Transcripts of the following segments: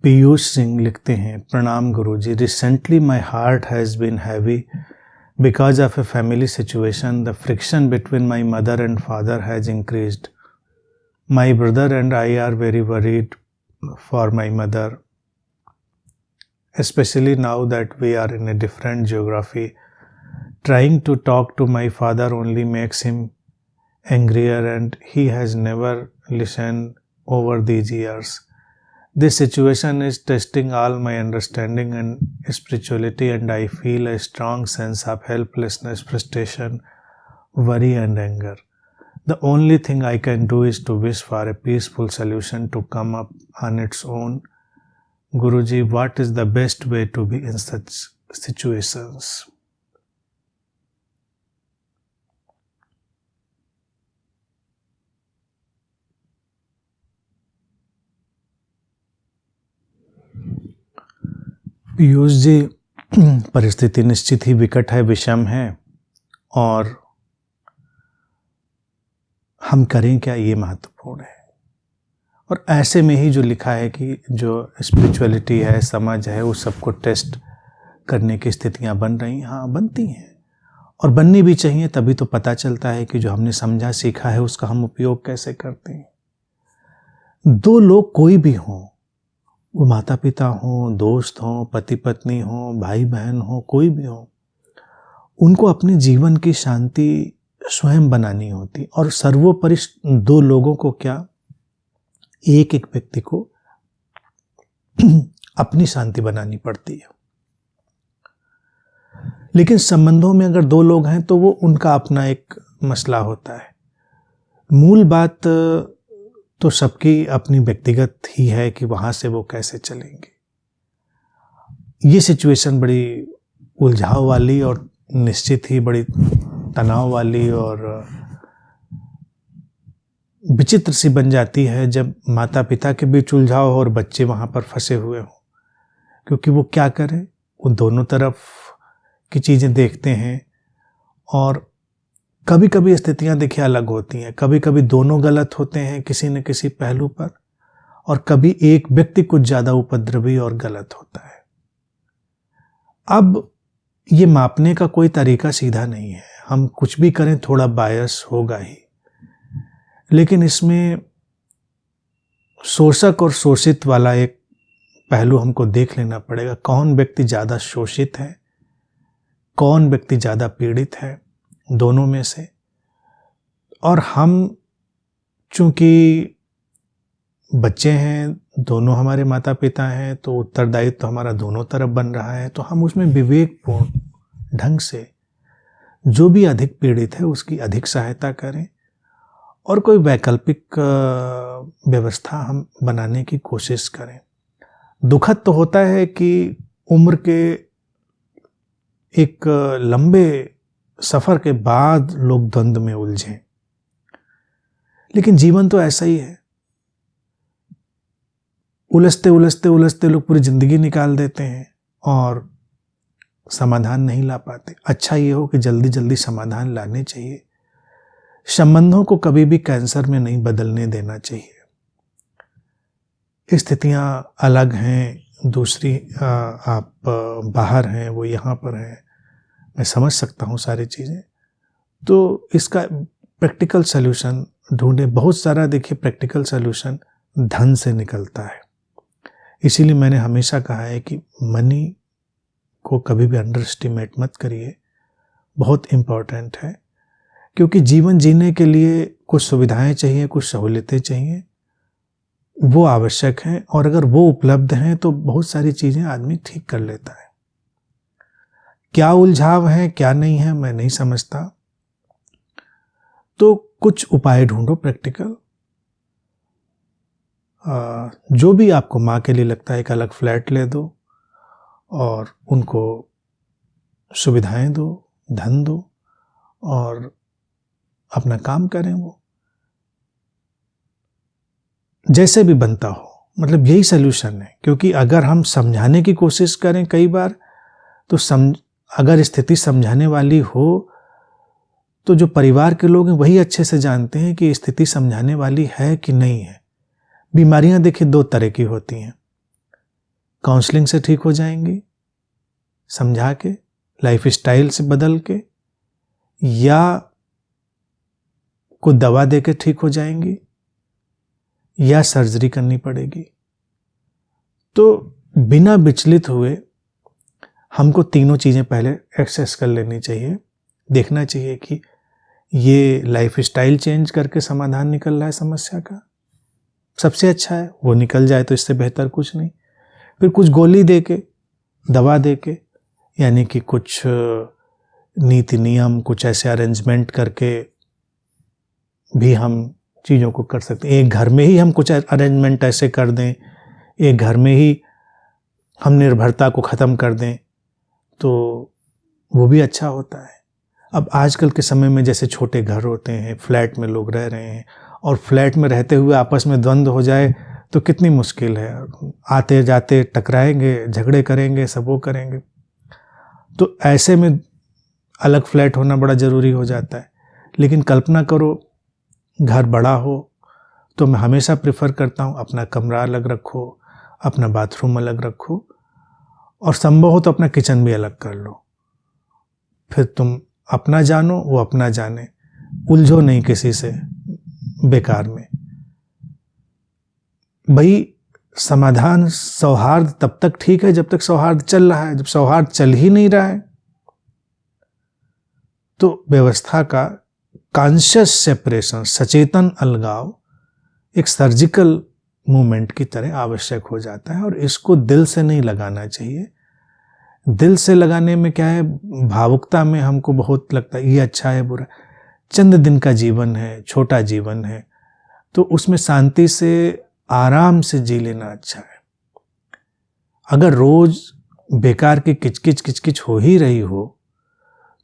पीयूष सिंह लिखते हैं, प्रणाम गुरुजी। Recently my heart has been heavy because of a family situation. The friction between my mother and father has increased. My brother and I are very worried for my mother, especially now that we are in a different geography. Trying to talk to my father only makes him angrier and he has never listened over these years. This situation is testing all my understanding and spirituality, and I feel a strong sense of helplessness, frustration, worry and anger. The only thing I can do is to wish for a peaceful solution to come up on its own. Guruji, what is the best way to be in such situations? Piyush ji, परिस्थिति निश्चित ही विकट है, विषम है, और हम करें क्या, ये महत्वपूर्ण है। और ऐसे में ही जो लिखा है कि जो स्पिरिचुअलिटी है, समझ है, उस सबको टेस्ट करने की स्थितियां बन रही हैं। हाँ, बनती हैं और बननी भी चाहिए, तभी तो पता चलता है कि जो हमने समझा सीखा है उसका हम उपयोग कैसे करते हैं। दो लोग कोई भी हों, वो माता पिता हों, दोस्त हों, पति पत्नी हों, भाई बहन हों, कोई भी हो, उनको अपने जीवन की शांति स्वयं बनानी होती। और सर्वोपरि दो लोगों को क्या, एक एक व्यक्ति को अपनी शांति बनानी पड़ती है। लेकिन संबंधों में अगर दो लोग हैं तो वो उनका अपना एक मसला होता है। मूल बात तो सबकी अपनी व्यक्तिगत ही है कि वहां से वो कैसे चलेंगे। ये सिचुएशन बड़ी उलझाव वाली और निश्चित ही बड़ी तनाव वाली और विचित्र सी बन जाती है जब माता पिता के बीच उलझाव हो और बच्चे वहाँ पर फंसे हुए हों, क्योंकि वो क्या करें, वो दोनों तरफ की चीज़ें देखते हैं। और कभी कभी स्थितियाँ देखिए अलग होती हैं, कभी कभी दोनों गलत होते हैं किसी न किसी पहलू पर, और कभी एक व्यक्ति कुछ ज़्यादा उपद्रवी और गलत होता है। अब ये मापने का कोई तरीका सीधा नहीं है, हम कुछ भी करें थोड़ा बायस होगा ही, लेकिन इसमें शोषक और शोषित वाला एक पहलू हमको देख लेना पड़ेगा। कौन व्यक्ति ज़्यादा शोषित है, कौन व्यक्ति ज़्यादा पीड़ित है, दोनों में से। और हम चूंकि बच्चे हैं, दोनों हमारे माता पिता हैं, तो उत्तरदायित्व तो हमारा दोनों तरफ बन रहा है। तो हम उसमें विवेकपूर्ण ढंग से जो भी अधिक पीड़ित है उसकी अधिक सहायता करें और कोई वैकल्पिक व्यवस्था हम बनाने की कोशिश करें। दुखद तो होता है कि उम्र के एक लंबे सफ़र के बाद लोग द्वंद्व में उलझें, लेकिन जीवन तो ऐसा ही है। उलझते उलझते उलझते लोग पूरी ज़िंदगी निकाल देते हैं और समाधान नहीं ला पाते। अच्छा ये हो कि जल्दी जल्दी समाधान लाने चाहिए। संबंधों को कभी भी कैंसर में नहीं बदलने देना चाहिए। स्थितियां अलग हैं, दूसरी आप बाहर हैं, वो यहाँ पर हैं, मैं समझ सकता हूँ सारी चीज़ें। तो इसका प्रैक्टिकल सल्यूशन ढूंढें। बहुत सारा देखिए प्रैक्टिकल सल्यूशन धन से निकलता है। इसीलिए मैंने हमेशा कहा है कि मनी को कभी भी अंडर एस्टिमेट मत करिए, बहुत इम्पॉर्टेंट है। क्योंकि जीवन जीने के लिए कुछ सुविधाएं चाहिए, कुछ सहूलियतें चाहिए, वो आवश्यक हैं। और अगर वो उपलब्ध हैं तो बहुत सारी चीज़ें आदमी ठीक कर लेता है। क्या उलझाव है क्या नहीं है मैं नहीं समझता, तो कुछ उपाय ढूंढो प्रैक्टिकल। जो भी आपको माँ के लिए लगता है, एक अलग फ्लैट ले दो और उनको सुविधाएं दो, धन दो और अपना काम करें। वो जैसे भी बनता हो, मतलब यही सल्यूशन है। क्योंकि अगर हम समझाने की कोशिश करें कई बार, तो अगर स्थिति समझाने वाली हो तो जो परिवार के लोग हैं वही अच्छे से जानते हैं कि स्थिति समझाने वाली है कि नहीं है। बीमारियां देखिए दो तरह की होती हैं। काउंसलिंग से ठीक हो जाएंगी, समझा के, लाइफ स्टाइल से बदल के, या कोई दवा दे के ठीक हो जाएंगी, या सर्जरी करनी पड़ेगी। तो बिना विचलित हुए हमको तीनों चीज़ें पहले एक्सेस कर लेनी चाहिए। देखना चाहिए कि ये लाइफ स्टाइल चेंज करके समाधान निकल रहा है समस्या का, सबसे अच्छा है, वो निकल जाए तो इससे बेहतर कुछ नहीं। फिर कुछ गोली दे के, दवा दे के, यानी कि कुछ नीति नियम, कुछ ऐसे अरेंजमेंट करके भी हम चीज़ों को कर सकते हैं। एक घर में ही हम कुछ अरेंजमेंट ऐसे कर दें, एक घर में ही हम निर्भरता को ख़त्म कर दें, तो वो भी अच्छा होता है। अब आजकल के समय में जैसे छोटे घर होते हैं, फ्लैट में लोग रह रहे हैं, और फ्लैट में रहते हुए आपस में द्वंद्व हो जाए तो कितनी मुश्किल है। आते जाते टकराएंगे, झगड़े करेंगे, सब वो करेंगे। तो ऐसे में अलग फ्लैट होना बड़ा ज़रूरी हो जाता है। लेकिन कल्पना करो घर बड़ा हो, तो मैं हमेशा प्रेफर करता हूँ अपना कमरा अलग रखो, अपना बाथरूम अलग रखो, और संभव हो तो अपना किचन भी अलग कर लो। फिर तुम अपना जानो, वो अपना जाने, उलझो नहीं किसी से बेकार में। भाई समाधान, सौहार्द तब तक ठीक है जब तक सौहार्द चल रहा है। जब सौहार्द चल ही नहीं रहा है तो व्यवस्था का कॉन्शियस सेपरेशन, सचेतन अलगाव एक सर्जिकल मूवमेंट की तरह आवश्यक हो जाता है। और इसको दिल से नहीं लगाना चाहिए। दिल से लगाने में क्या है, भावुकता में हमको बहुत लगता है ये अच्छा है बुरा। चंद दिन का जीवन है, छोटा जीवन है, तो उसमें शांति से, आराम से जी लेना अच्छा है। अगर रोज बेकार की किचकिच किचकिच हो ही रही हो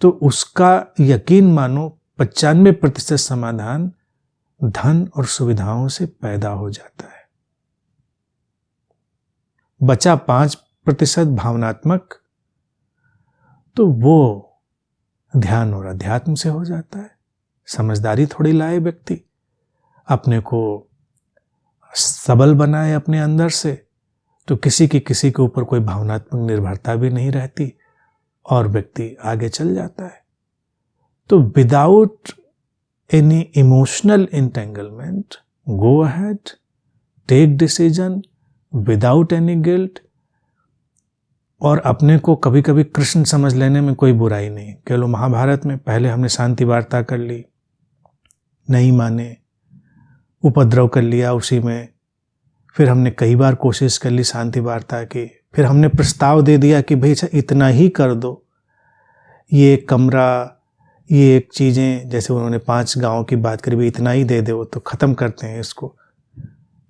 तो उसका यकीन मानो 95% समाधान धन और सुविधाओं से पैदा हो जाता है। बचा 5% भावनात्मक, तो वो ध्यान और अध्यात्म से हो जाता है। समझदारी थोड़ी लाए व्यक्ति, अपने को सबल बनाए अपने अंदर से, तो किसी के ऊपर कोई भावनात्मक निर्भरता भी नहीं रहती और व्यक्ति आगे चल जाता है। तो without any emotional entanglement, go ahead, take decision without any guilt. और अपने को कभी कभी कृष्ण समझ लेने में कोई बुराई नहीं। कह लो महाभारत में पहले हमने शांति वार्ता कर ली, नहीं माने, उपद्रव कर लिया उसी में, फिर हमने कई बार कोशिश कर ली शांति वार्ता की, फिर हमने प्रस्ताव दे दिया कि भाई इतना ही कर दो, ये एक कमरा, ये एक चीज़ें, जैसे उन्होंने 5 गाँव की बात करी, भाई इतना ही दे दो तो ख़त्म करते हैं इसको।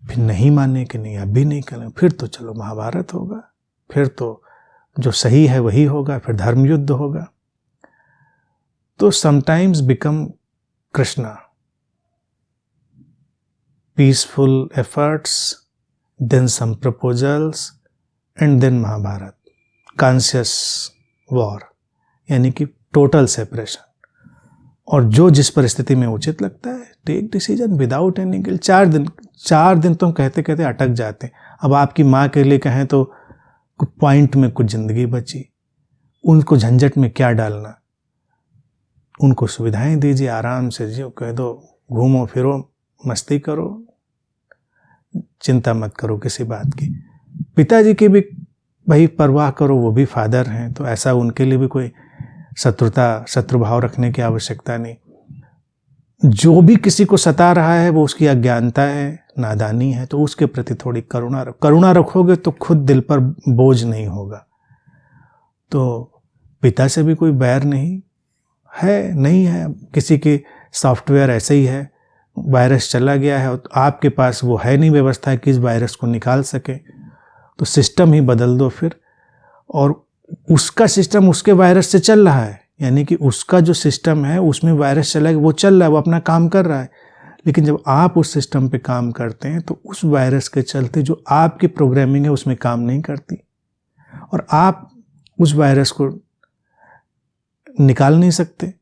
फिर नहीं माने कि नहीं अभी नहीं करें, फिर तो चलो महाभारत होगा, फिर तो जो सही है वही होगा, फिर धर्म युद्ध होगा। तो sometimes become Krishna, peaceful efforts, then some proposals and then Mahabharat, conscious war, यानी कि टोटल सेपरेशन। और जो जिस परिस्थिति में उचित लगता है, take decision without any guilt. 4 दिन तो हम कहते कहते अटक जाते हैं। अब आपकी माँ के लिए कहें तो कुछ पॉइंट में कुछ ज़िंदगी बची, उनको झंझट में क्या डालना, उनको सुविधाएं दीजिए, आराम से जियो, कह दो घूमो फिरो, मस्ती करो, चिंता मत करो किसी बात की। पिताजी की भी भाई परवाह करो, वो भी फादर हैं, तो ऐसा उनके लिए भी कोई शत्रुभाव रखने की आवश्यकता नहीं। जो भी किसी को सता रहा है वो उसकी अज्ञानता है, नादानी है, तो उसके प्रति थोड़ी करुणा रखोगे तो खुद दिल पर बोझ नहीं होगा। तो पिता से भी कोई बैर नहीं है। किसी की सॉफ्टवेयर ऐसे ही है, वायरस चला गया है, तो आपके पास वो है नहीं व्यवस्था कि इस वायरस को निकाल सके, तो सिस्टम ही बदल दो फिर। और उसका सिस्टम उसके वायरस से चल रहा है, यानी कि उसका जो सिस्टम है उसमें वायरस चला है, वो चल रहा है, वो अपना काम कर रहा है। लेकिन जब आप उस सिस्टम पे काम करते हैं तो उस वायरस के चलते जो आपकी प्रोग्रामिंग है उसमें काम नहीं करती, और आप उस वायरस को निकाल नहीं सकते,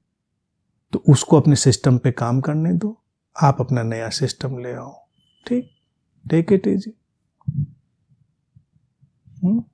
तो उसको अपने सिस्टम पे काम करने दो, आप अपना नया सिस्टम ले आओ। ठीक, टेक इट इजी। हुँ?